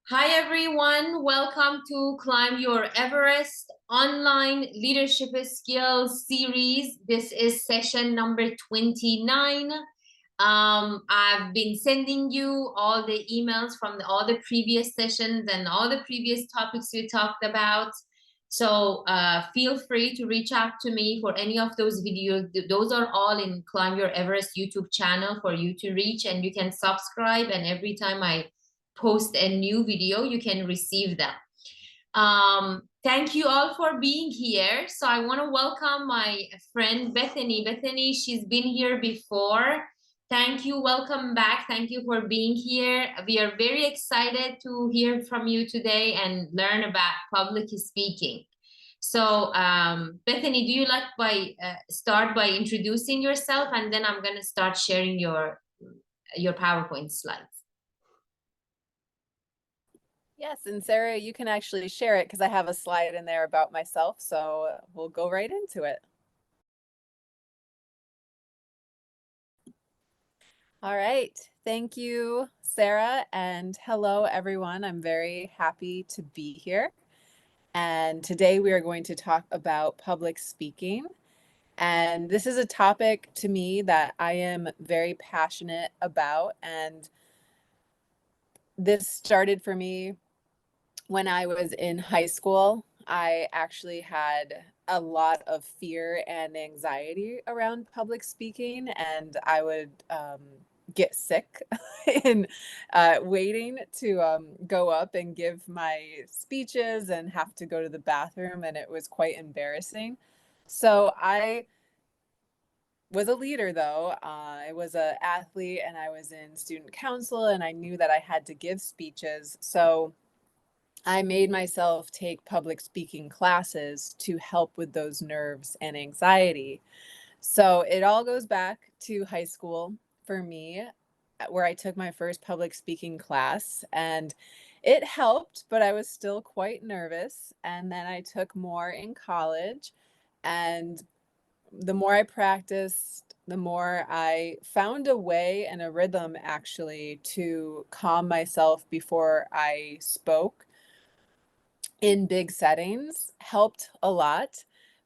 Hi everyone, welcome to Climb Your Everest online leadership skills series. This is session number 29. I've been sending you all the emails from all the previous sessions and all the previous topics we talked about. So feel free to reach out to me for any of those videos. Those are all in Climb Your Everest YouTube channel for you to reach, and you can subscribe, and every time I post a new video, you can receive them. Thank you all for being here. So I want to welcome my friend Bethany. Bethany, she's been here before. Thank you. Welcome back. Thank you for being here. We are very excited to hear from you today and learn about public speaking. So, Bethany, do you like start by introducing yourself, and then I'm going to start sharing your PowerPoint slides. Yes, and Sarah, you can actually share it because I have a slide in there about myself, so we'll go right into it. All right, thank you, Sarah, and hello, everyone. I'm very happy to be here. And today we are going to talk about public speaking. And this is a topic to me that I am very passionate about. And this started for me when I was in high school. I actually had a lot of fear and anxiety around public speaking, and I would get sick in waiting to go up and give my speeches and have to go to the bathroom, and it was quite embarrassing. So I was a leader, though. I was an athlete, and I was in student council, and I knew that I had to give speeches. So I made myself take public speaking classes to help with those nerves and anxiety. So it all goes back to high school for me, where I took my first public speaking class, and it helped, but I was still quite nervous. And then I took more in college, and the more I practiced, the more I found a way and a rhythm actually to calm myself before I spoke in big settings. Helped a lot,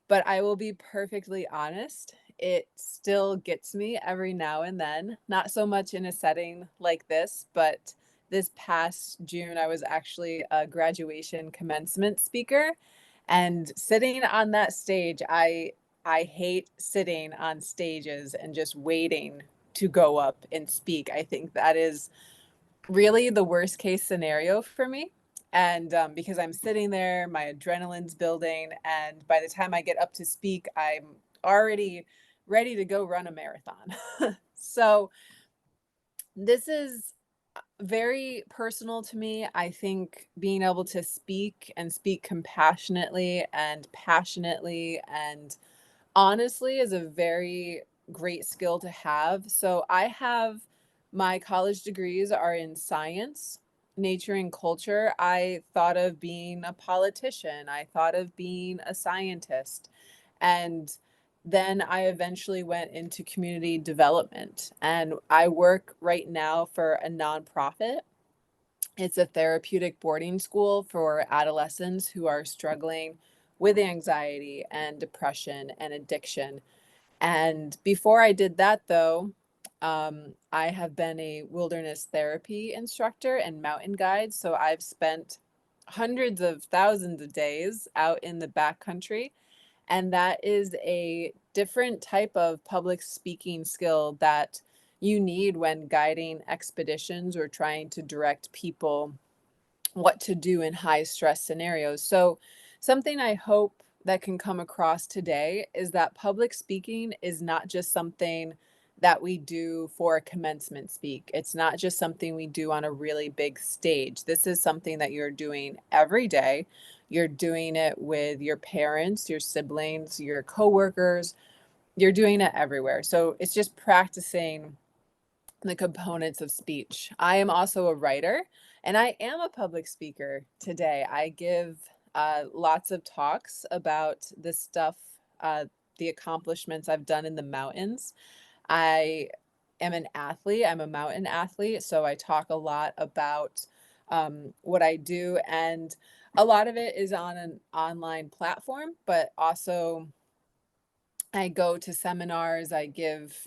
but I will be perfectly honest, it still gets me every now and then. Not so much in a setting like this, but this past June, I was actually a graduation commencement speaker. And sitting on that stage, I hate sitting on stages and just waiting to go up and speak. I think that is really the worst case scenario for me. And because I'm sitting there, my adrenaline's building, and by the time I get up to speak, I'm already ready to go run a marathon. So this is very personal to me. I think being able to speak and speak compassionately and passionately and honestly is a very great skill to have. So I have my college degrees are in science, nature, and culture. I thought of being a politician. I thought of being a scientist. And then I eventually went into community development. And I work right now for a nonprofit. It's a therapeutic boarding school for adolescents who are struggling with anxiety and depression and addiction. And before I did that, though, I have been a wilderness therapy instructor and mountain guide. So I've spent hundreds of thousands of days out in the backcountry. And that is a different type of public speaking skill that you need when guiding expeditions or trying to direct people what to do in high stress scenarios. So, something I hope that can come across today is that public speaking is not just something that we do for a commencement speak. It's not just something we do on a really big stage. This is something that you're doing every day. You're doing it with your parents, your siblings, your coworkers. You're doing it everywhere. So, it's just practicing the components of speech. I am also a writer, and I am a public speaker today. I give lots of talks about the stuff, the accomplishments I've done in the mountains. I am an athlete. I'm a mountain athlete, so I talk a lot about what I do. And a lot of it is on an online platform, but also I go to seminars, I give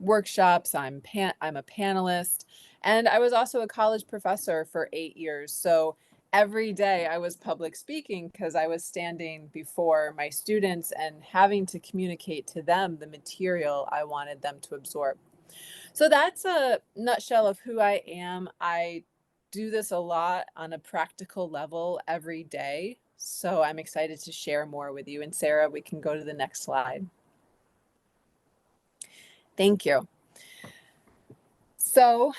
workshops, I'm a panelist, and I was also a college professor for 8 years. So every day I was public speaking because I was standing before my students and having to communicate to them the material I wanted them to absorb. So that's a nutshell of who I am. I do this a lot on a practical level every day. So I'm excited to share more with you. And Sarah, we can go to the next slide. Thank you. So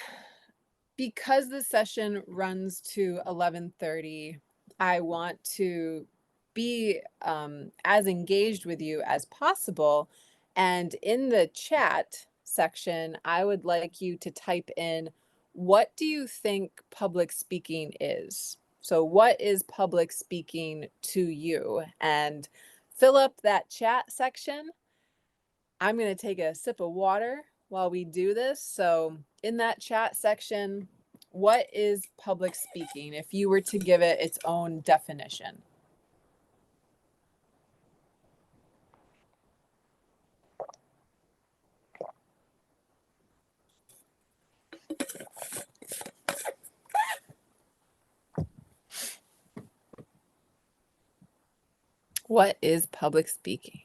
because the session runs to 11:30, I want to be as engaged with you as possible. And in the chat section, I would like you to type in, what do you think public speaking is? So what is public speaking to you? And fill up that chat section. I'm going to take a sip of water while we do this. So in that chat section, what is public speaking if you were to give it its own definition? What is public speaking?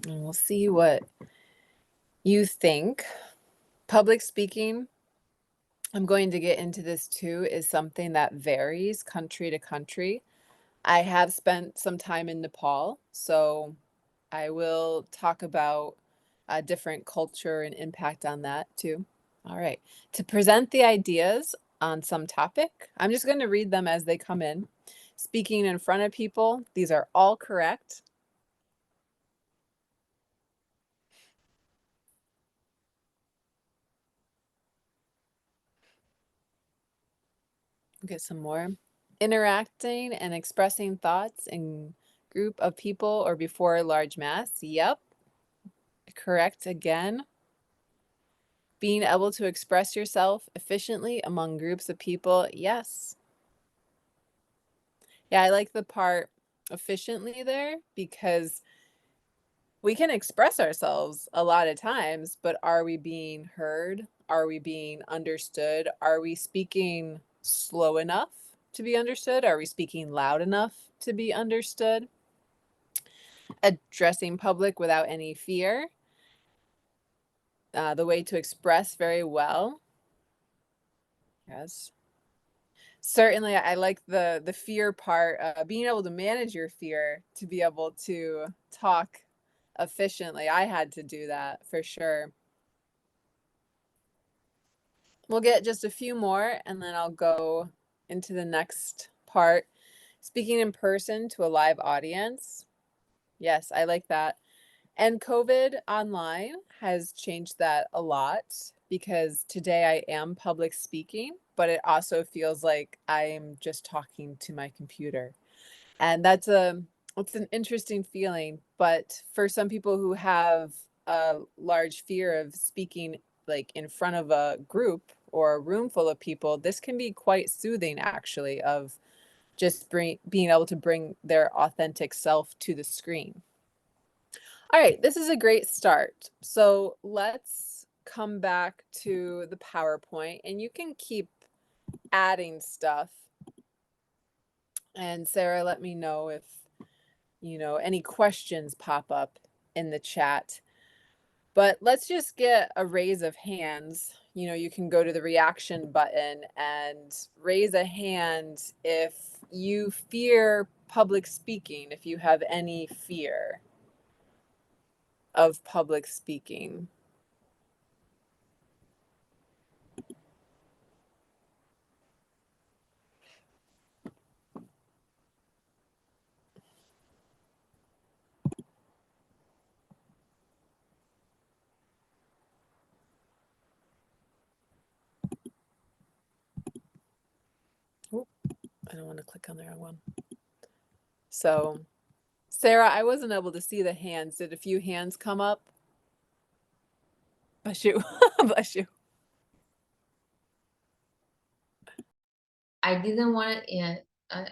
And we'll see what you think. Public speaking, I'm going to get into this too, is something that varies country to country. I have spent some time in Nepal, so I will talk about a different culture and impact on that too. All right. To present the ideas on some topic, I'm just going to read them as they come in. Speaking in front of people, these are all correct. Get some more. Interacting and expressing thoughts in group of people or before a large mass. Yep. Correct again. Being able to express yourself efficiently among groups of people. Yes. Yeah, I like the part efficiently there because we can express ourselves a lot of times, but are we being heard? Are we being understood? Are we speaking slow enough to be understood? Are we speaking loud enough to be understood? Addressing public without any fear. The way to express very well. Yes. Certainly, I like the fear part, being able to manage your fear to be able to talk efficiently. I had to do that for sure. We'll get just a few more and then I'll go into the next part. Speaking in person to a live audience. Yes, I like that. And COVID online has changed that a lot because today I am public speaking, but it also feels like I'm just talking to my computer. And it's an interesting feeling, but for some people who have a large fear of speaking like in front of a group or a room full of people, this can be quite soothing actually, of just being able to bring their authentic self to the screen. All right, this is a great start. So let's come back to the PowerPoint and you can keep adding stuff. And Sarah, let me know if any questions pop up in the chat. But let's just get a raise of hands. You can go to the reaction button and raise a hand if you fear public speaking, if you have any fear of public speaking. Oop, I don't want to click on the wrong one. So, Sarah, I wasn't able to see the hands. Did a few hands come up? Bless you. Bless you. I didn't want to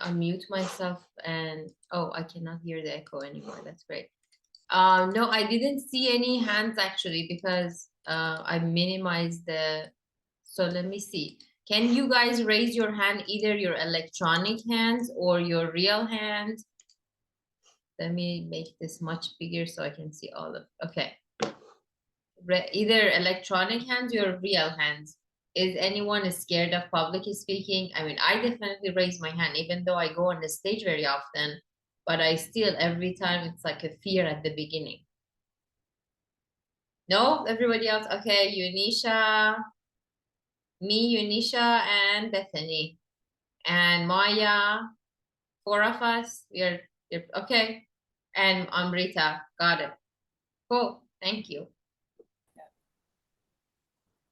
unmute myself, and oh, I cannot hear the echo anymore. That's great. No, I didn't see any hands actually because I minimized the. So let me see. Can you guys raise your hand, either your electronic hands or your real hand? Let me make this much bigger so I can see all of. Okay. Either electronic hands or real hands. Is anyone scared of public speaking? I mean, I definitely raise my hand, even though I go on the stage very often, but I still, every time, it's like a fear at the beginning. No, everybody else. Okay, Unisha, me, Unisha, and Bethany, and Maya. Four of us. We're okay, and Amrita. Got it. Cool. Thank you.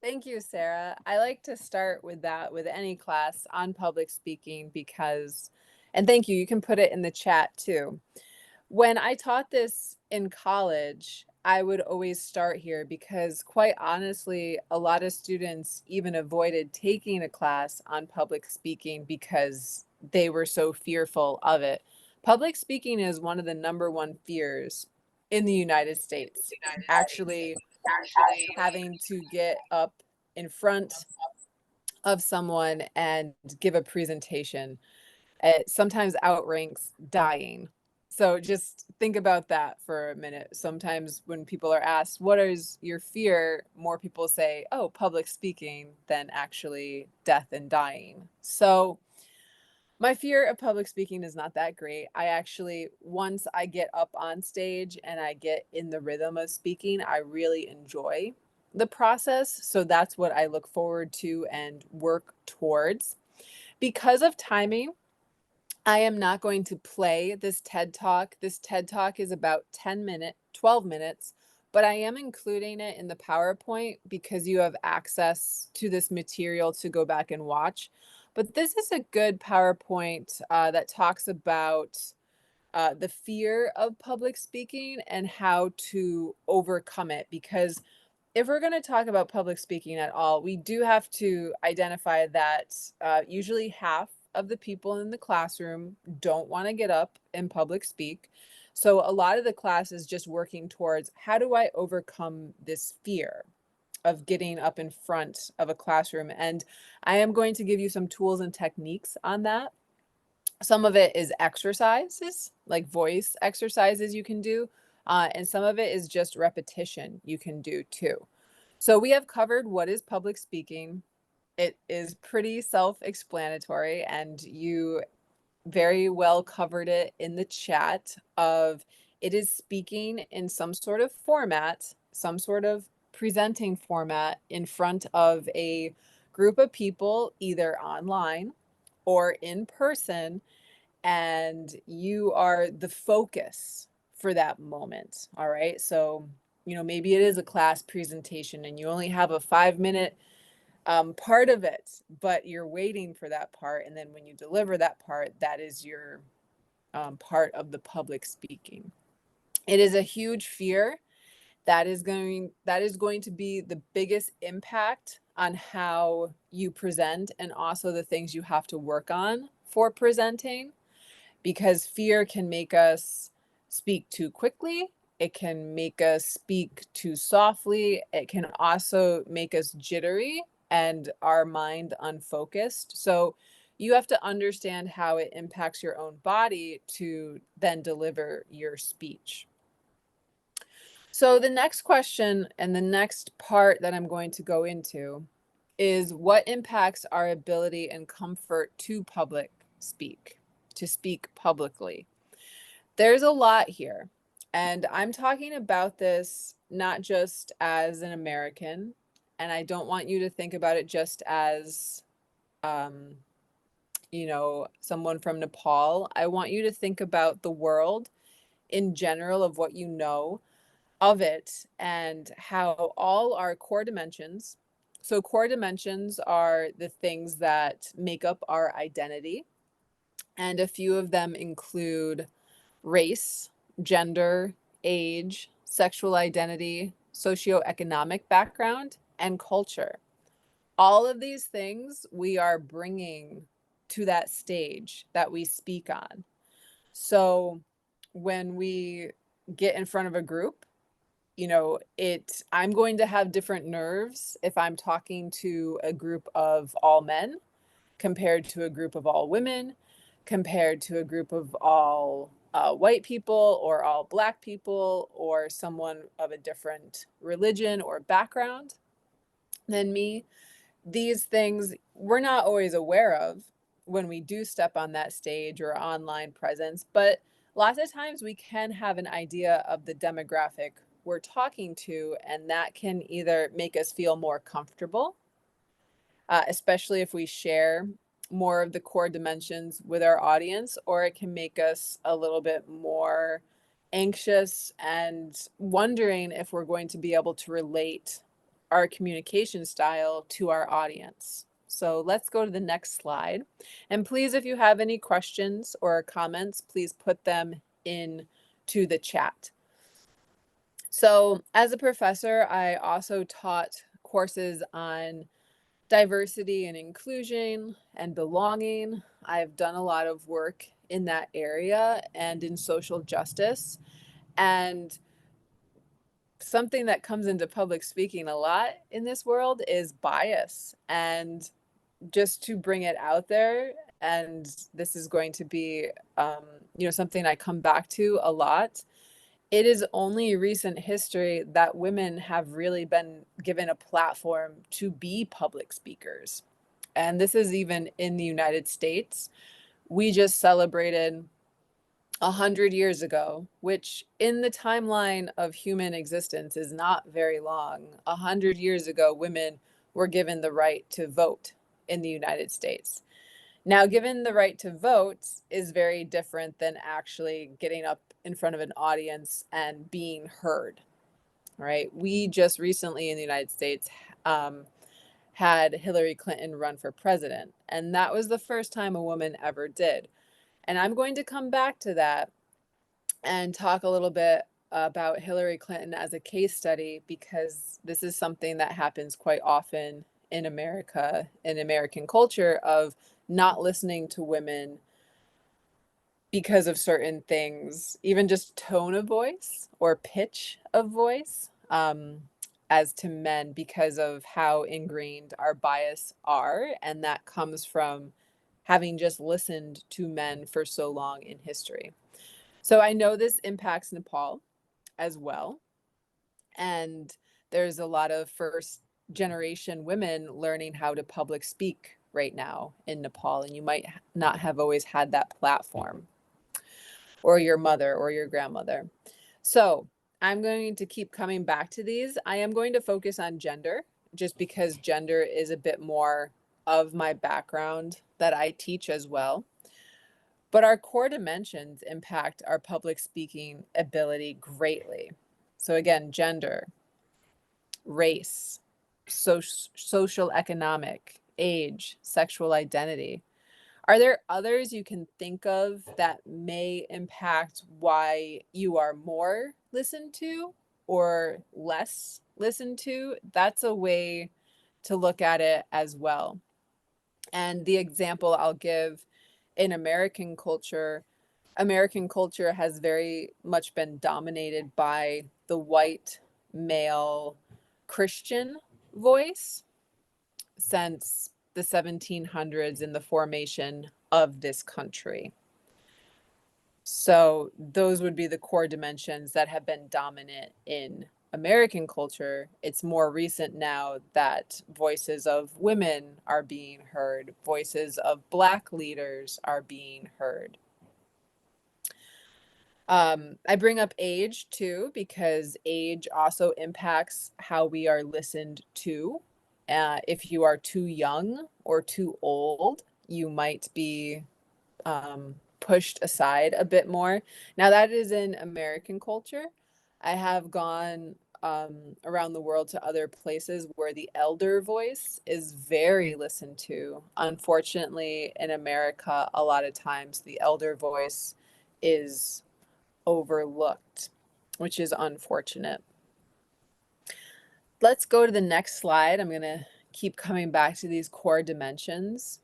Thank you, Sarah. I like to start with that with any class on public speaking because, and thank you, you can put it in the chat too. When I taught this in college, I would always start here because, quite honestly, a lot of students even avoided taking a class on public speaking because they were so fearful of it. Public speaking is one of the number one fears in the United States. Actually, having to get up in front of someone and give a presentation, it sometimes outranks dying. So just think about that for a minute. Sometimes when people are asked, what is your fear? More people say, oh, public speaking than actually death and dying. So my fear of public speaking is not that great. I actually, once I get up on stage and I get in the rhythm of speaking, I really enjoy the process. So that's what I look forward to and work towards. Because of timing, I am not going to play this TED Talk. This TED Talk is about 12 minutes, but I am including it in the PowerPoint because you have access to this material to go back and watch. But this is a good PowerPoint that talks about the fear of public speaking and how to overcome it. Because if we're going to talk about public speaking at all, we do have to identify that usually half of the people in the classroom don't want to get up and public speak. So a lot of the class is just working towards, how do I overcome this fear of getting up in front of a classroom? And I am going to give you some tools and techniques on that. Some of it is exercises, like voice exercises you can do, and some of it is just repetition you can do too. So we have covered what is public speaking. It is pretty self-explanatory, and you very well covered it in the chat of, it is speaking in some sort of format, some sort of presenting format in front of a group of people, either online or in person, and you are the focus for that moment. All right. So, maybe it is a class presentation and you only have a 5-minute part of it, but you're waiting for that part. And then when you deliver that part, that is your part of the public speaking. It is a huge fear that is going to be the biggest impact on how you present, and also the things you have to work on for presenting, because fear can make us speak too quickly. It can make us speak too softly. It can also make us jittery and our mind unfocused. So you have to understand how it impacts your own body to then deliver your speech. So the next question and the next part that I'm going to go into is, what impacts our ability and comfort to speak publicly? There's a lot here. And I'm talking about this not just as an American, and I don't want you to think about it just as, someone from Nepal. I want you to think about the world in general, of what you know of it, and how all our core dimensions. So, core dimensions are the things that make up our identity, and a few of them include race, gender, age, sexual identity, socioeconomic background, and culture. All of these things we are bringing to that stage that we speak on. So when we get in front of a group, I'm going to have different nerves if I'm talking to a group of all men compared to a group of all women, compared to a group of all white people or all Black people or someone of a different religion or background than me. These things we're not always aware of when we do step on that stage or online presence, but lots of times we can have an idea of the demographic we're talking to, and that can either make us feel more comfortable, especially if we share more of the core dimensions with our audience, or it can make us a little bit more anxious and wondering if we're going to be able to relate our communication style to our audience. So let's go to the next slide. And please, if you have any questions or comments, please put them in to the chat. So as a professor, I also taught courses on diversity and inclusion and belonging. I've done a lot of work in that area and in social justice. And something that comes into public speaking a lot in this world is bias. And just to bring it out there, and this is going to be, something I come back to a lot. It is only recent history that women have really been given a platform to be public speakers. And this is even in the United States. We just celebrated 100 years ago, which in the timeline of human existence is not very long. 100 years ago, women were given the right to vote in the United States. Now, given the right to vote is very different than actually getting up in front of an audience and being heard, right? We just recently in the United States had Hillary Clinton run for president, and that was the first time a woman ever did. And I'm going to come back to that and talk a little bit about Hillary Clinton as a case study, because this is something that happens quite often in America, in American culture, of not listening to women because of certain things, even just tone of voice or pitch of voice, as to men, because of how ingrained our bias are. And that comes from having just listened to men for so long in history. So I know this impacts Nepal as well. And there's a lot of first generation women learning how to public speak right now in Nepal. And you might not have always had that platform, or your mother or your grandmother. So I'm going to keep coming back to these. I am going to focus on gender, just because gender is a bit more of my background that I teach as well. But our core dimensions impact our public speaking ability greatly. So again, gender, race, social, economic, age, sexual identity. Are there others you can think of that may impact why you are more listened to or less listened to? That's a way to look at it as well. And the example I'll give in American culture has very much been dominated by the white male Christian voice since the 1700s in the formation of this country. So those would be the core dimensions that have been dominant in American culture. It's more recent now that voices of women are being heard, voices of Black leaders are being heard. I bring up age too, because age also impacts how we are listened to. If you are too young or too old, you might be pushed aside a bit more. Now, that is in American culture. I have gone around the world to other places where the elder voice is very listened to. Unfortunately, in America, a lot of times the elder voice is overlooked, which is unfortunate. Let's go to the next slide. I'm going to keep coming back to these core dimensions.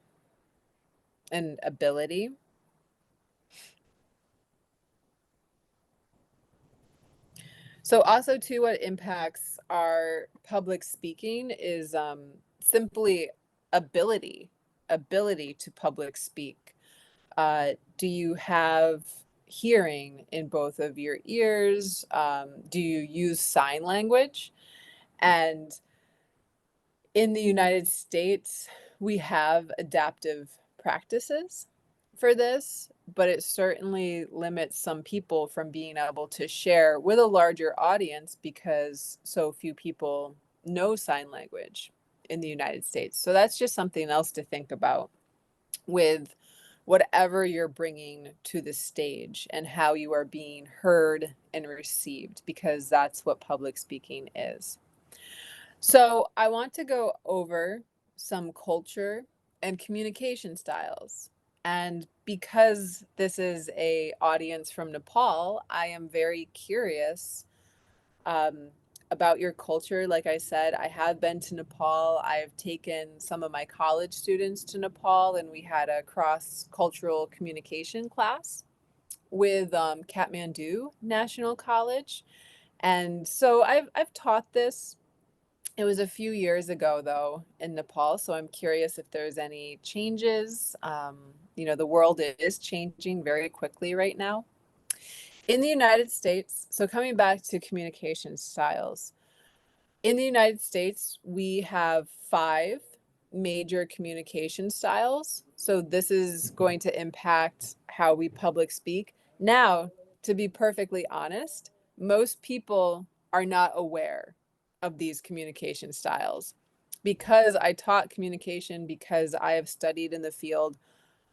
and ability. So also too, what impacts our public speaking is simply ability, ability to public speak. Do you have hearing in both of your ears? Do you use sign language? And in the United States, we have adaptive practices for this, but it certainly limits some people from being able to share with a larger audience because so few people know sign language in the United States. So that's just something else to think about with whatever you're bringing to the stage and how you are being heard and received, because that's what public speaking is. So I want to go over some culture and communication styles. And because this is a audience from Nepal, I am very curious um, about your culture. Like I said, I have been to Nepal. I've taken some of my college students to Nepal, and we had a cross-cultural communication class with Kathmandu National College. And so I've taught this. It was a few years ago, though, in Nepal. So I'm curious if there's any changes. The world is changing very quickly right now. In the United States, so coming back to communication styles, in the United States, we have 5 major communication styles. So this is going to impact how we public speak. Now, to be perfectly honest, most people are not aware of these communication styles. Because I taught communication, because I have studied in the field,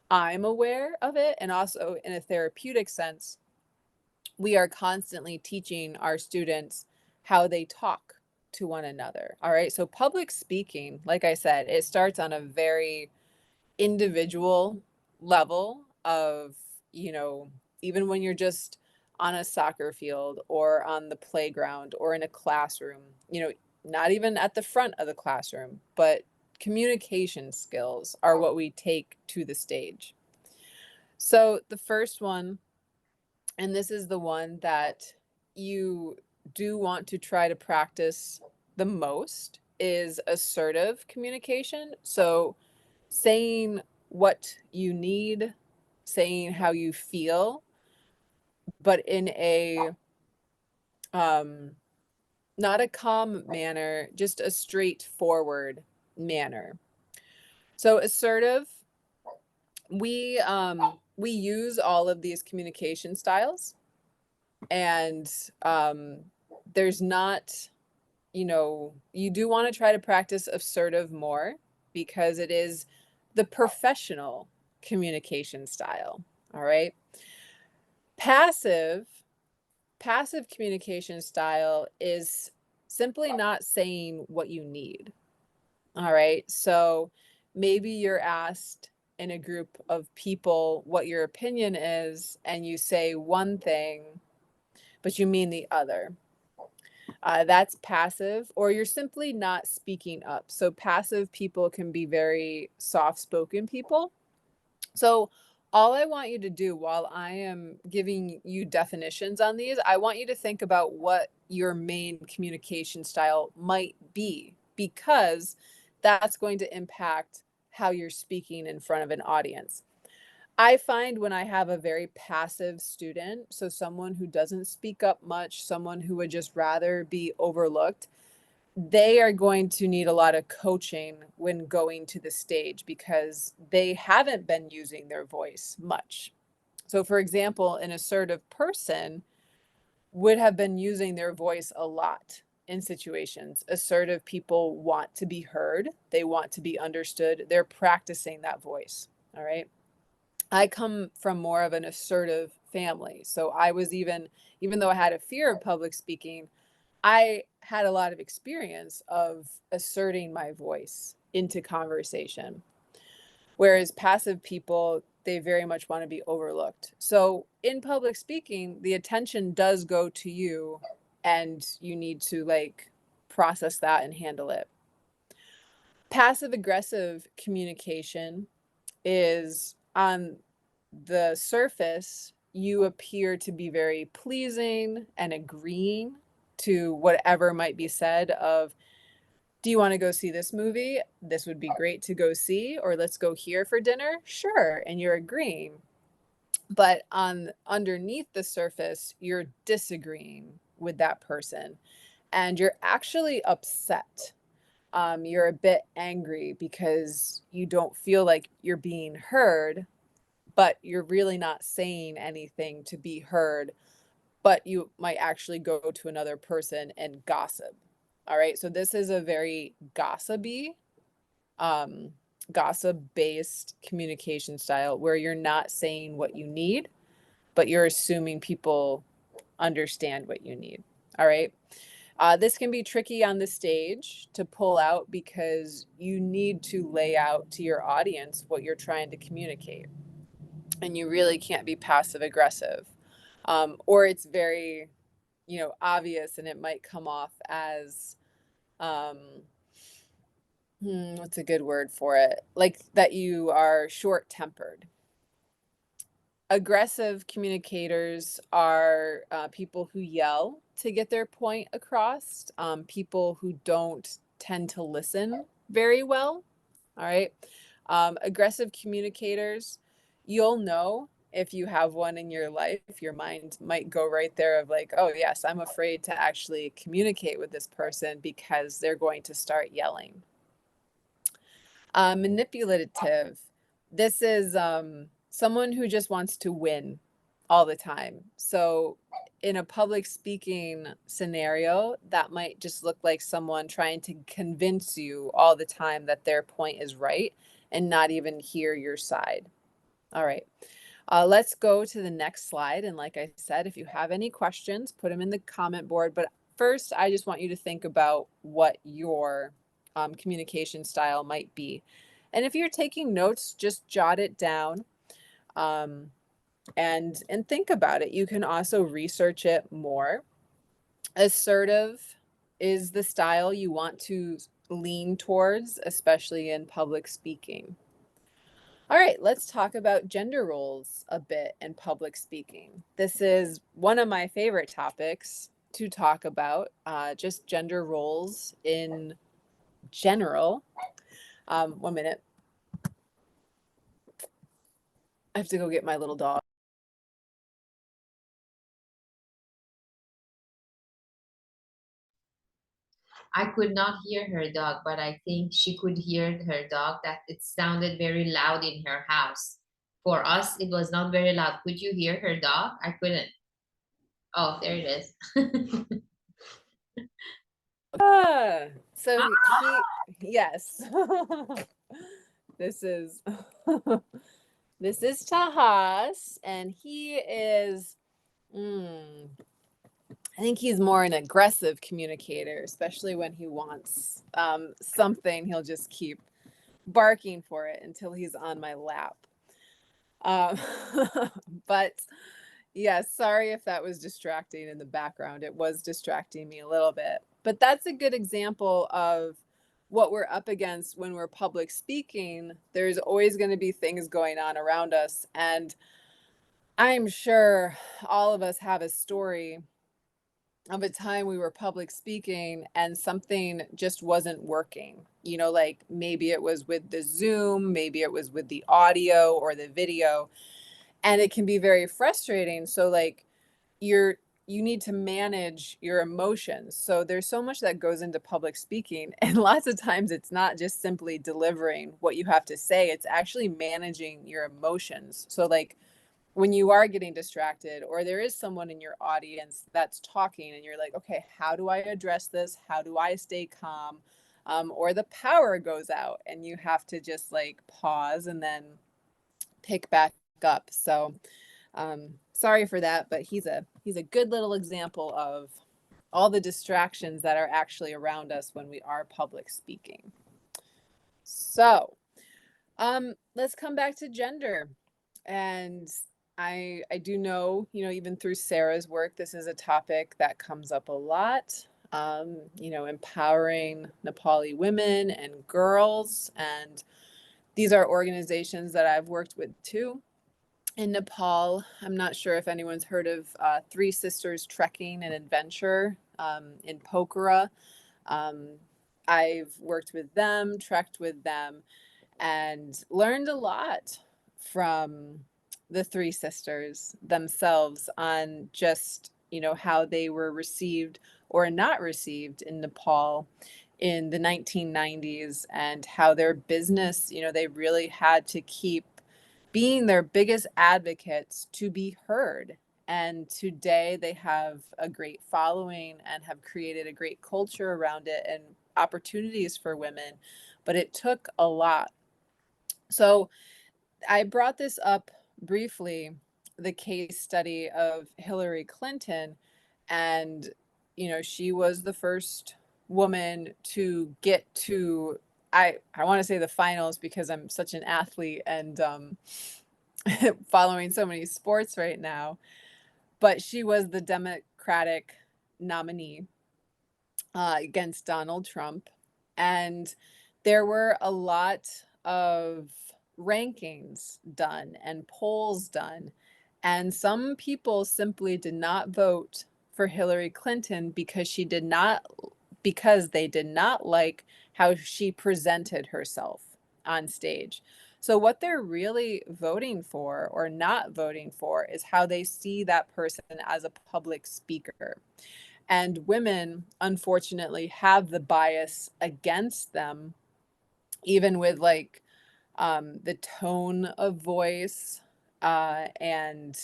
I'm aware of it. And also in a therapeutic sense, we are constantly teaching our students how they talk to one another. All right. So, public speaking, like I said, it starts on a very individual level of, even when you're just on a soccer field or on the playground or in a classroom, not even at the front of the classroom, but communication skills are what we take to the stage. So, the first one, and this is the one that you do want to try to practice the most, is assertive communication. So saying what you need, saying how you feel, but in a not a calm manner, just a straightforward manner. So assertive, we use all of these communication styles, and there's not, you do want to try to practice assertive more because it is the professional communication style. All right. Passive, passive communication style is simply not saying what you need. All right. So maybe you're asked in a group of people what your opinion is, and you say one thing, but you mean the other. That's passive, or you're simply not speaking up. So, passive people can be very soft spoken people. So, all I want you to do while I am giving you definitions on these, I want you to think about what your main communication style might be, because that's going to impact how you're speaking in front of an audience. I find when I have a very passive student, so someone who doesn't speak up much, someone who would just rather be overlooked, they are going to need a lot of coaching when going to the stage because they haven't been using their voice much. So, for example, an assertive person would have been using their voice a lot in situations. Assertive people want to be heard, they want to be understood, they're practicing that voice. All right. I come from more of an assertive family. So I was even though I had a fear of public speaking, I had a lot of experience of asserting my voice into conversation. Whereas passive people, they very much want to be overlooked. So in public speaking, the attention does go to you, and you need to process that and handle it. Passive aggressive communication is on the surface, you appear to be very pleasing and agreeing to whatever might be said of, do you want to go see this movie? This would be great to go see, or let's go here for dinner. Sure. And you're agreeing. But on underneath the surface, you're disagreeing with that person and you're actually upset. You're a bit angry because you don't feel like you're being heard, but you're really not saying anything to be heard, but you might actually go to another person and gossip. All right. So this is a very um, gossip based communication style where you're not saying what you need, but you're assuming people understand what you need. All right. This can be tricky on the stage to pull out because you need to lay out to your audience what you're trying to communicate. And you really can't be passive aggressive. Or it's very, obvious and it might come off as, um, what's a good word for it? Like that you are short tempered. Aggressive communicators are people who yell to get their point across, people who don't tend to listen very well. All right. Aggressive communicators, you'll know if you have one in your life, your mind might go right there of like, oh, yes, I'm afraid to actually communicate with this person because they're going to start yelling. Manipulative. This is someone who just wants to win all the time. So, in a public speaking scenario, that might just look like someone trying to convince you all the time that their point is right and not even hear your side. All right. Let's go to the next slide. And like I said, if you have any questions, put them in the comment board. But first, I just want you to think about what your communication style might be. And if you're taking notes, just jot it down and think about it. You can also research it more. Assertive is the style you want to lean towards, especially in public speaking. All right, let's talk about gender roles a bit in public speaking. This is one of my favorite topics to talk about, just gender roles in general. 1 minute. I have to go get my little dog. I could not hear her dog, but I think she could hear her dog, that it sounded very loud in her house. For us, it was not very loud. Could you hear her dog? I couldn't. Oh, there it is. So yes, this is this is Tahas, and he is. I think he's more an aggressive communicator, especially when he wants something. He'll just keep barking for it until he's on my lap. Um, but yes, sorry if that was distracting in the background. It was distracting me a little bit. But that's a good example of what we're up against when we're public speaking. There's always going to be things going on around us. And I'm sure all of us have a story of a time we were public speaking and something just wasn't working. Like maybe it was with the Zoom, maybe it was with the audio or the video, and it can be very frustrating. So like you need to manage your emotions. So there's so much that goes into public speaking, and lots of times it's not just simply delivering what you have to say, it's actually managing your emotions. So like when you are getting distracted or there is someone in your audience that's talking and you're like, okay, how do I address this? How do I stay calm? Or the power goes out and you have to just like pause and then pick back up. So sorry for that, but he's a good little example of all the distractions that are actually around us when we are public speaking. So let's come back to gender. And I do know, even through Sarah's work, this is a topic that comes up a lot. Empowering Nepali women and girls. And these are organizations that I've worked with too. In Nepal, I'm not sure if anyone's heard of Three Sisters Trekking and Adventure in Pokhara. Um, I've worked with them, trekked with them, and learned a lot from the three sisters themselves on just, you know, how they were received or not received in Nepal in the 1990s, and how their business, you know, they really had to keep being their biggest advocates to be heard. And today they have a great following and have created a great culture around it and opportunities for women. But it took a lot. So I brought this up briefly, the case study of Hillary Clinton. And, you know, she was the first woman to get to, I want to say the finals because I'm such an athlete and following so many sports right now. But she was the Democratic nominee against Donald Trump. And there were a lot of rankings done and polls done. And some people simply did not vote for Hillary Clinton because they did not like how she presented herself on stage. So what they're really voting for or not voting for is how they see that person as a public speaker. And women, unfortunately, have the bias against them, even with like the tone of voice and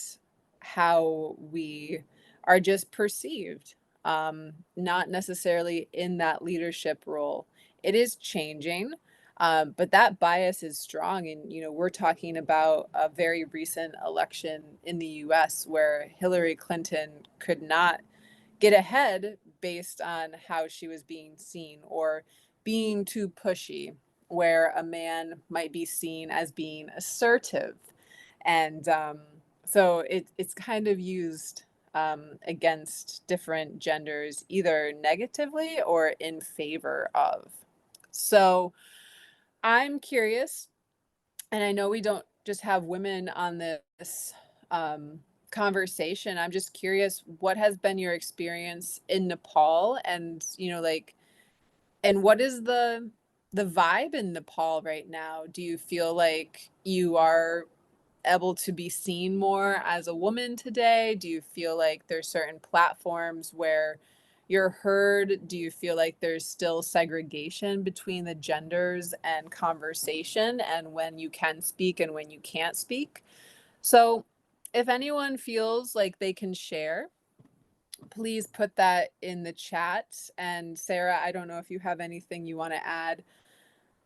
how we are just perceived, not necessarily in that leadership role. It is changing, but that bias is strong. And, you know, we're talking about a very recent election in the US where Hillary Clinton could not get ahead based on how she was being seen or being too pushy, where a man might be seen as being assertive. And so it's kind of used against different genders, either negatively or in favor of. So I'm curious, and I know we don't just have women on this conversation. I'm just curious, what has been your experience in Nepal, and you know, like, and what is the vibe in Nepal right now? Do you feel like you are able to be seen more as a woman today? Do you feel like there's certain platforms where you're heard? Do you feel like there's still segregation between the genders and conversation and when you can speak and when you can't speak? So, if anyone feels like they can share, please put that in the chat. And Sarah, I don't know if you have anything you want to add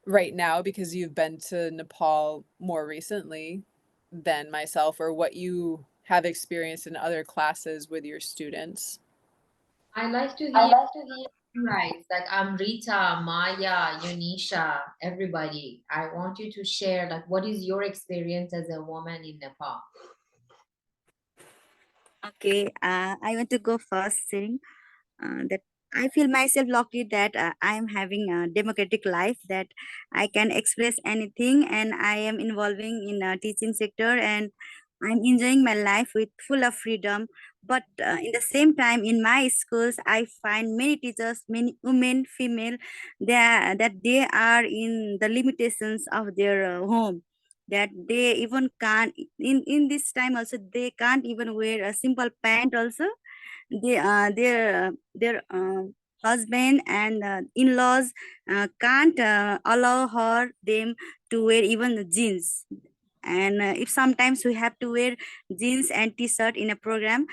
right now because you've been to Nepal more recently than myself, or what you have experienced in other classes with your students. I like to I hear like to hear. right like Amrita, Maya, Yunisha, everybody. I want you to share like what is your experience as a woman in Nepal? Okay, I want to go first saying that I feel myself lucky that I am having a democratic life, that I can express anything, and I am involving in a teaching sector, and I'm enjoying my life with full of freedom. But in the same time, in my schools, I find many teachers, many women, female, that they are in the limitations of their home. That they even can't in this time also they can't even wear a simple pant also. Their husband and in-laws can't allow her them to wear even the jeans. And if sometimes we have to wear jeans and t-shirt in a program,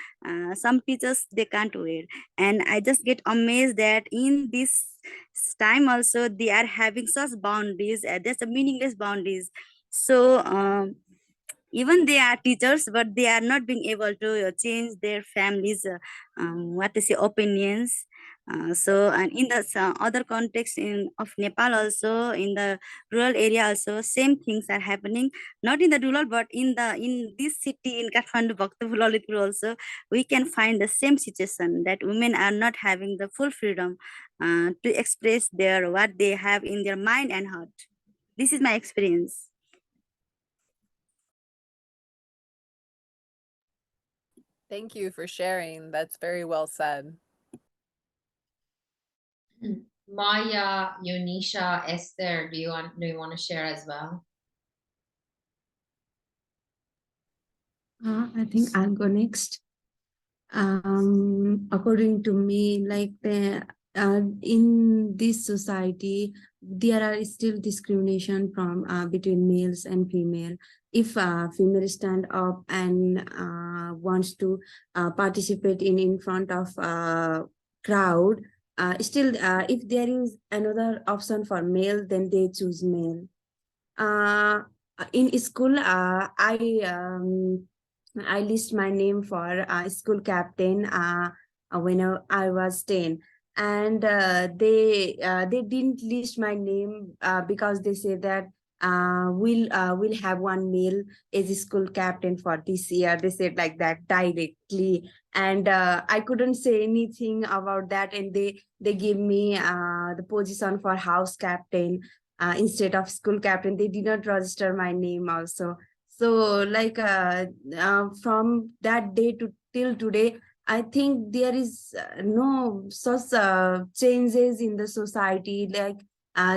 some teachers they can't wear. And I just get amazed that in this time also they are having such boundaries. That's a meaningless boundaries. So even they are teachers, but they are not being able to change their families what to say opinions. So and in the other context in of Nepal also, in the rural area also, same things are happening. Not in the rural, but in this city in Kathmandu, Bhaktapur, Lalitpur also, we can find the same situation, that women are not having the full freedom to express their what they have in their mind and heart. This is my experience. Thank you for sharing. That's very well said. Maya, Yonisha, Esther, do you want to share as well? I think I'll go next. According to me, like in this society, there are still discrimination from between males and female. If female stand up and wants to participate in front of crowd, still if there is another option for male, then they choose male. uh, in school, I list my name for school captain when I was 10, and they didn't list my name because they say that we'll have one male as a school captain for this year. They said like that directly, and I couldn't say anything about that, and they gave me the position for house captain instead of school captain. They did not register my name also. So like from that day to till today, I think there is no such changes in the society. Like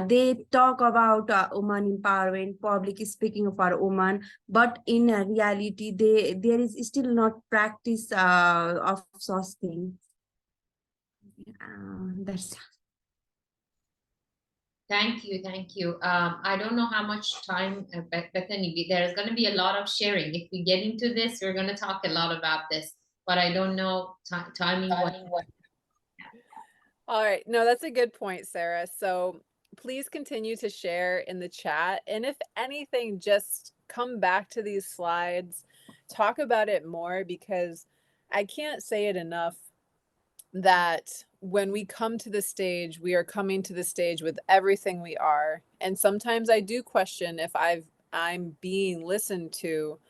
they talk about woman empowerment, public speaking for women, but in reality, there is still not practice of such things. That's Thank you, thank you. I don't know how much time, Bethany, there's going to be a lot of sharing. If we get into this, we're going to talk a lot about this, but I don't know timing. All right. No, that's a good point, Sarah. So please continue to share in the chat. And if anything, just come back to these slides, talk about it more, because I can't say it enough that when we come to the stage, we are coming to the stage with everything we are. And sometimes I do question if I'm being listened to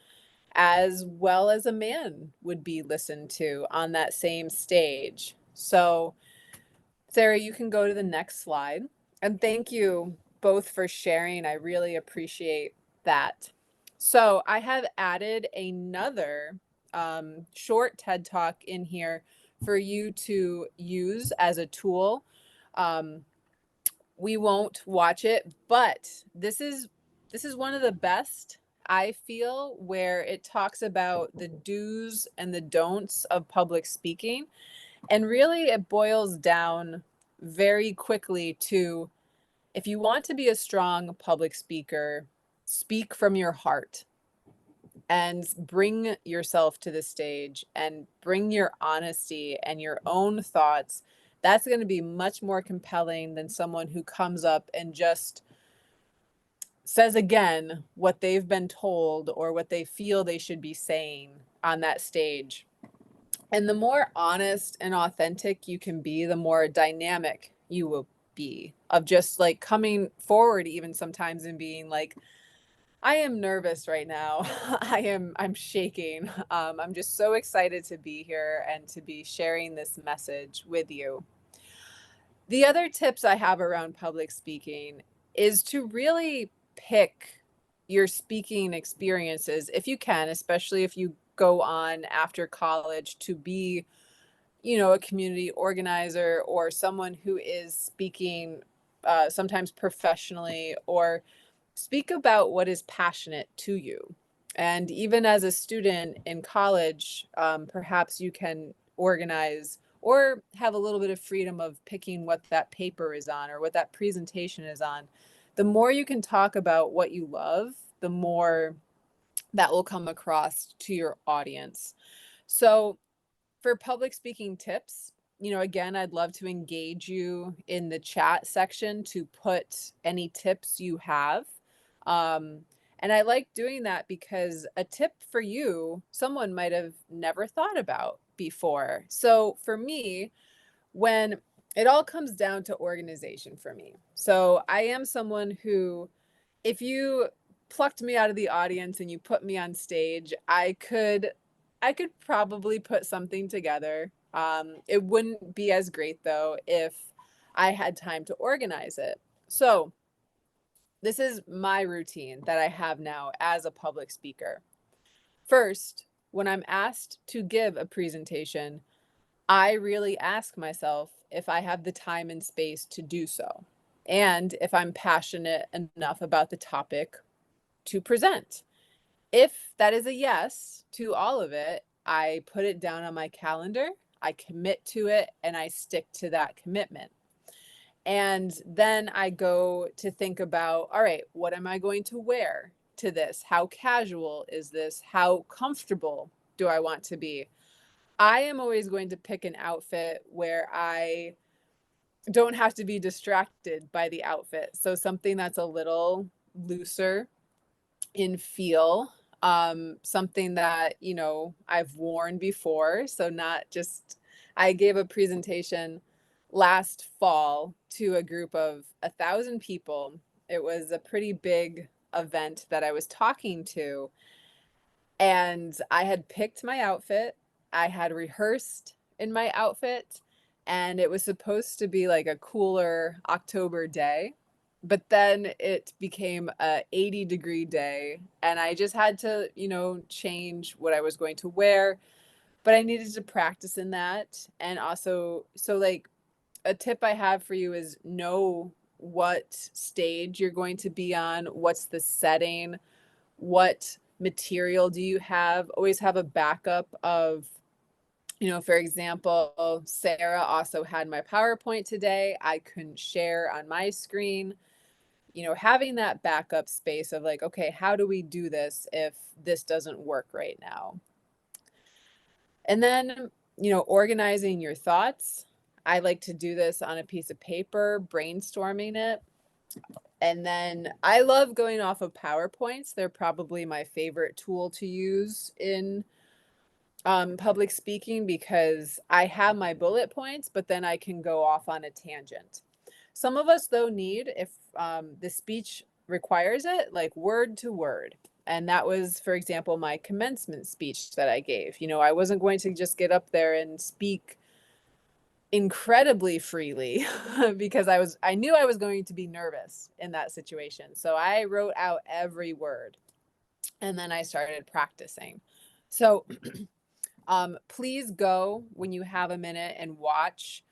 as well as a man would be listened to on that same stage. So Sarah, you can go to the next slide. And thank you both for sharing. I really appreciate that. So I have added another short TED Talk in here for you to use as a tool. We won't watch it, but this is one of the best, I feel, where it talks about the do's and the don'ts of public speaking. And really, it boils down very quickly to, if you want to be a strong public speaker, speak from your heart and bring yourself to the stage and bring your honesty and your own thoughts. That's going to be much more compelling than someone who comes up and just says again what they've been told or what they feel they should be saying on that stage. And the more honest and authentic you can be, the more dynamic you will be, of just like coming forward even sometimes and being like, I am nervous right now. I'm shaking. I'm just so excited to be here and to be sharing this message with you. The other tips I have around public speaking is to really pick your speaking experiences if you can, especially if you go on after college to be, a community organizer or someone who is speaking sometimes professionally, or speak about what is passionate to you. And even as a student in college, perhaps you can organize or have a little bit of freedom of picking what that paper is on or what that presentation is on. The more you can talk about what you love, the more that will come across to your audience. So for public speaking tips, again, I'd love to engage you in the chat section to put any tips you have. And I like doing that because a tip for you, someone might have never thought about before. So for me, when it all comes down to organization for me. So I am someone who, if you plucked me out of the audience and you put me on stage, I could probably put something together. It wouldn't be as great though if I had time to organize it. So this is my routine that I have now as a public speaker. First, when I'm asked to give a presentation, I really ask myself if I have the time and space to do so, and if I'm passionate enough about the topic to present. If that is a yes to all of it, I put it down on my calendar, I commit to it, and I stick to that commitment. And then I go to think about, all right, what am I going to wear to this? How casual is this? How comfortable do I want to be? I am always going to pick an outfit where I don't have to be distracted by the outfit. So something that's a little looser in feel, something that, you know, I've worn before. So not just, I gave a presentation last fall to a group of 1,000 people. It was a pretty big event that I was talking to, and I had picked my outfit. I had rehearsed in my outfit, and it was supposed to be like a cooler October day. But then it became a 80-degree day, and I just had to, you know, change what I was going to wear. But I needed to practice in that. And also, so like a tip I have for you is know what stage you're going to be on, what's the setting, what material do you have. Always have a backup of, you know, for example, Sarah also had my PowerPoint today. I couldn't share on my screen. You know, having that backup space of like, okay, how do we do this if this doesn't work right now? And then, you know, organizing your thoughts. I like to do this on a piece of paper, brainstorming it. And then I love going off of PowerPoints. They're probably my favorite tool to use in public speaking because I have my bullet points, but then I can go off on a tangent. Some of us, though, need, if the speech requires it, like word to word. And that was, for example, my commencement speech that I gave. You know, I wasn't going to just get up there and speak incredibly freely because I knew I was going to be nervous in that situation. So I wrote out every word and then I started practicing. So please go when you have a minute and watch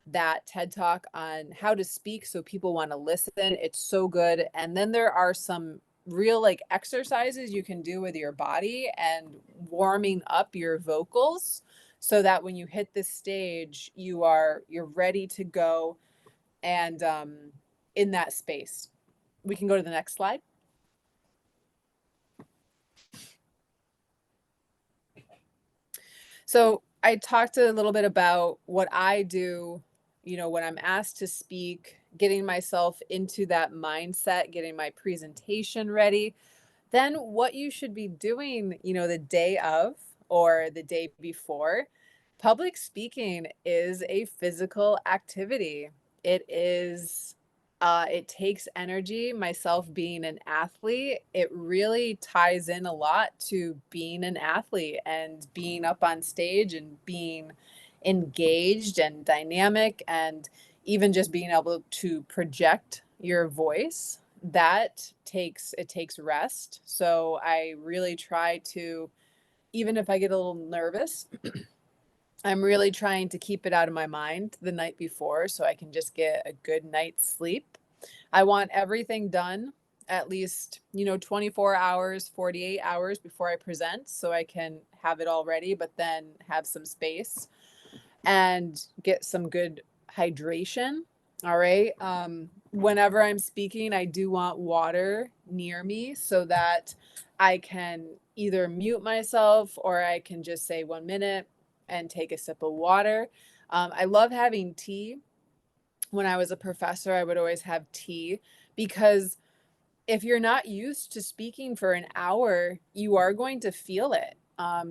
that TED Talk on how to speak so people want to listen. It's so good. And then there are some real like exercises you can do with your body and warming up your vocals so that when you hit the stage, you're ready to go and in that space. We can go to the next slide. So I talked a little bit about what I do, you know, when I'm asked to speak, getting myself into that mindset, getting my presentation ready. Then what you should be doing, you know, the day of or the day before. Public speaking is a physical activity. It takes energy. Myself being an athlete, it really ties in a lot to being an athlete and being up on stage and being engaged and dynamic and even just being able to project your voice. It takes rest. So I really try to, even if I get a little nervous, I'm really trying to keep it out of my mind the night before so I can just get a good night's sleep. I want everything done at least, you know, 24 hours, 48 hours before I present so I can have it all ready, but then have some space and get some good hydration. All right. Whenever I'm speaking, I do want water near me so that I can either mute myself or I can just say 1 minute and take a sip of water. I love having tea. When I was a professor, I would always have tea because if you're not used to speaking for an hour, you are going to feel it.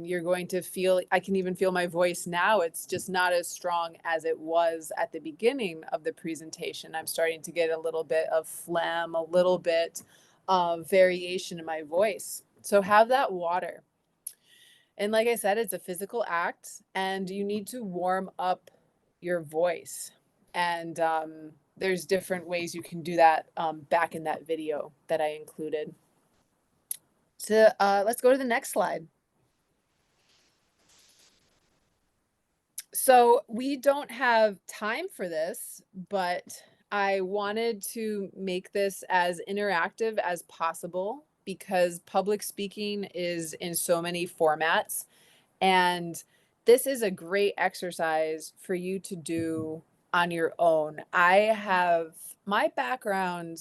You're going to feel, I can even feel my voice now. It's just not as strong as it was at the beginning of the presentation. I'm starting to get a little bit of phlegm, a little bit of variation in my voice. So have that water. And like I said, it's a physical act and you need to warm up your voice. And there's different ways you can do that back in that video that I included. So let's go to the next slide. So we don't have time for this, but I wanted to make this as interactive as possible because public speaking is in so many formats. And this is a great exercise for you to do on your own. I have my background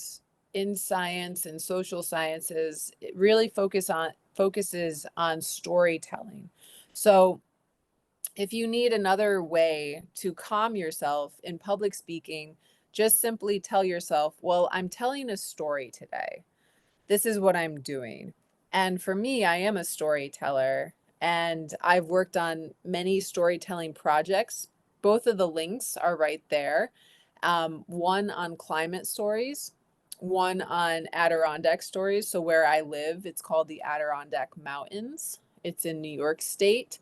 in science and social sciences. It really focuses on storytelling. So if you need another way to calm yourself in public speaking, just simply tell yourself, well, I'm telling a story today. This is what I'm doing. And for me, I am a storyteller and I've worked on many storytelling projects. Both of the links are right there. One on climate stories, one on Adirondack stories. So where I live, it's called the Adirondack Mountains. It's in New York State.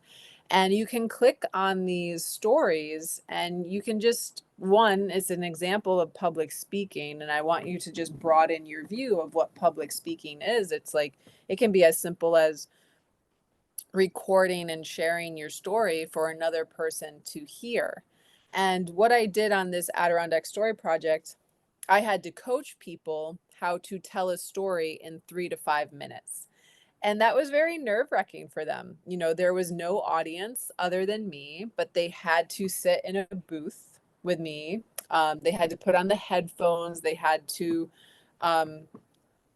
And you can click on these stories and you can just, one, it's an example of public speaking. And I want you to just broaden your view of what public speaking is. It's like, it can be as simple as recording and sharing your story for another person to hear. And what I did on this Adirondack Story Project, I had to coach people how to tell a story in 3 to 5 minutes. And that was very nerve-wracking for them. You know, there was no audience other than me, but they had to sit in a booth with me. They had to put on the headphones. They had to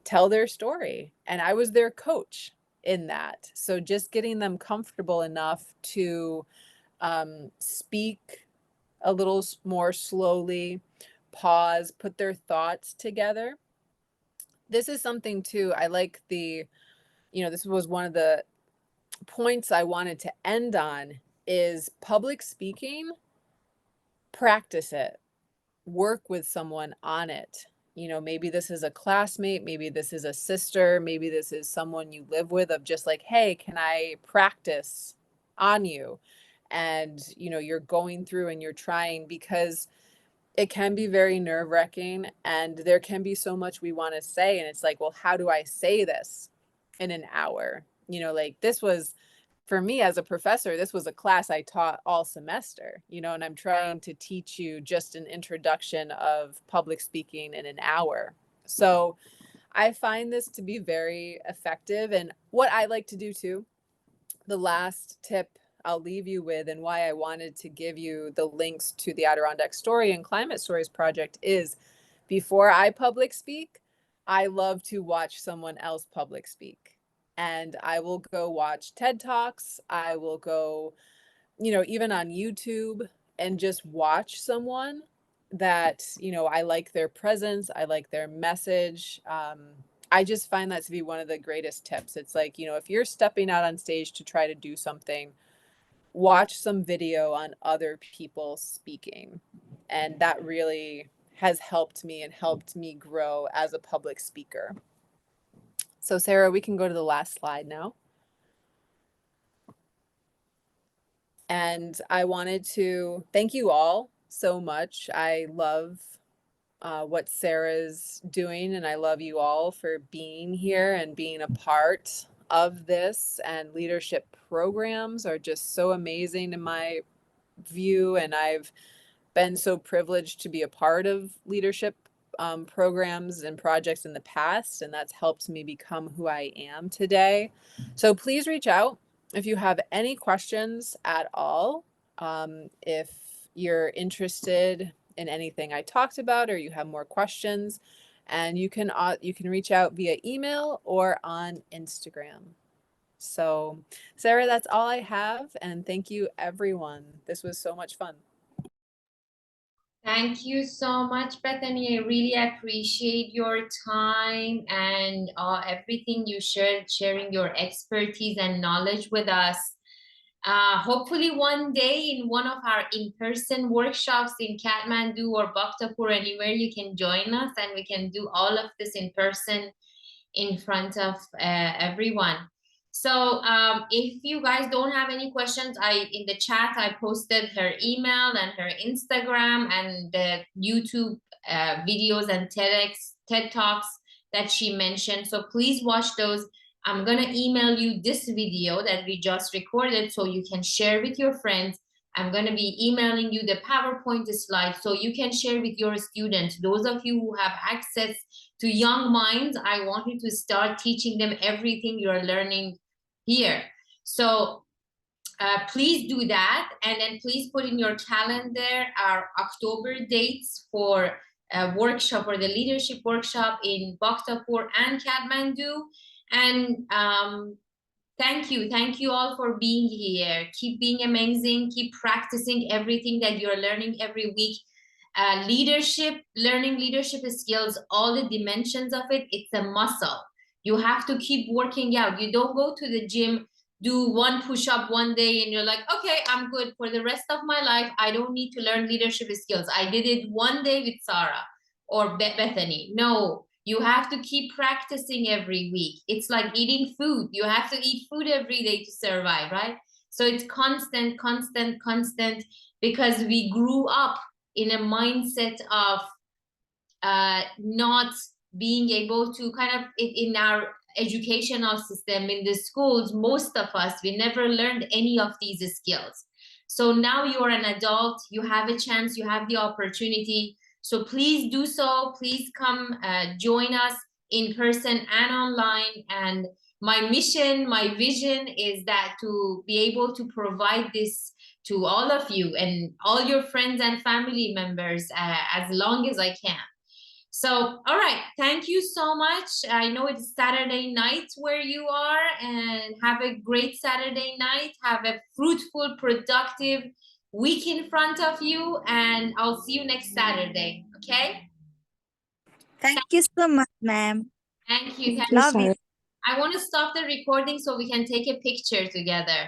tell their story. And I was their coach in that. So just getting them comfortable enough to speak a little more slowly, pause, put their thoughts together. This is something too, I like this was one of the points I wanted to end on is public speaking, practice it, work with someone on it. You know, maybe this is a classmate, maybe this is a sister, maybe this is someone you live with of just like, hey, can I practice on you? And, you know, you're going through and you're trying because it can be very nerve-wracking and there can be so much we want to say. And it's like, well, how do I say this in an hour? You know, like this was for me as a professor, this was a class I taught all semester, you know, and I'm trying to teach you just an introduction of public speaking in an hour. So I find this to be very effective. And what I like to do too, the last tip I'll leave you with and why I wanted to give you the links to the Adirondack Story and Climate Stories project is before I public speak, I love to watch someone else public speak. And I will go watch TED Talks. I will go, you know, even on YouTube and just watch someone that, you know, I like their presence. I like their message. I just find that to be one of the greatest tips. It's like, you know, if you're stepping out on stage to try to do something, watch some video on other people speaking. And that really has helped me and helped me grow as a public speaker. So Sarah, we can go to the last slide now. And I wanted to thank you all so much. I love what Sarah's doing, and I love you all for being here and being a part of this. And leadership programs are just so amazing in my view, and I've been so privileged to be a part of leadership programs and projects in the past, and that's helped me become who I am today. So please reach out if you have any questions at all. If you're interested in anything I talked about or you have more questions, and you can reach out via email or on Instagram. So Sarah, that's all I have, and thank you everyone. This was so much fun. Thank you so much, Bethany. I really appreciate your time and everything you shared, sharing your expertise and knowledge with us. Hopefully one day in one of our in-person workshops in Kathmandu or Bhaktapur, anywhere you can join us and we can do all of this in person in front of everyone. So if you guys don't have any questions, in the chat I posted her email and her Instagram and the YouTube videos and TED Talks that she mentioned. So please watch those. I'm gonna email you this video that we just recorded so you can share with your friends. I'm gonna be emailing you the PowerPoint slides so you can share with your students. Those of you who have access to young minds, I want you to start teaching them everything you're learning here. So please do that, and then please put in your calendar our October dates for a workshop, or the leadership workshop in Bhaktapur and Kathmandu. And thank you all for being here. Keep being amazing, keep practicing everything that you're learning every week. Learning leadership skills, all the dimensions of it, it's a muscle. You have to keep working out. You don't go to the gym, do one push-up one day and you're like, okay, I'm good for the rest of my life. I don't need to learn leadership skills. I did it one day with Sarah or Bethany. No, you have to keep practicing every week. It's like eating food. You have to eat food every day to survive, right? So it's constant, because we grew up in a mindset of not being able to kind of, in our educational system, in the schools, most of us, we never learned any of these skills. So now you're an adult, you have a chance, you have the opportunity. So please do so. Please come join us in person and online. And my mission, my vision is that to be able to provide this to all of you and all your friends and family members as long as I can. So, all right, thank you so much. I know it's Saturday night where you are, and have a great Saturday night. Have a fruitful, productive week in front of you, and I'll see you next Saturday, okay? Thank you so much, ma'am. Thank you. Love you. I want to stop the recording so we can take a picture together.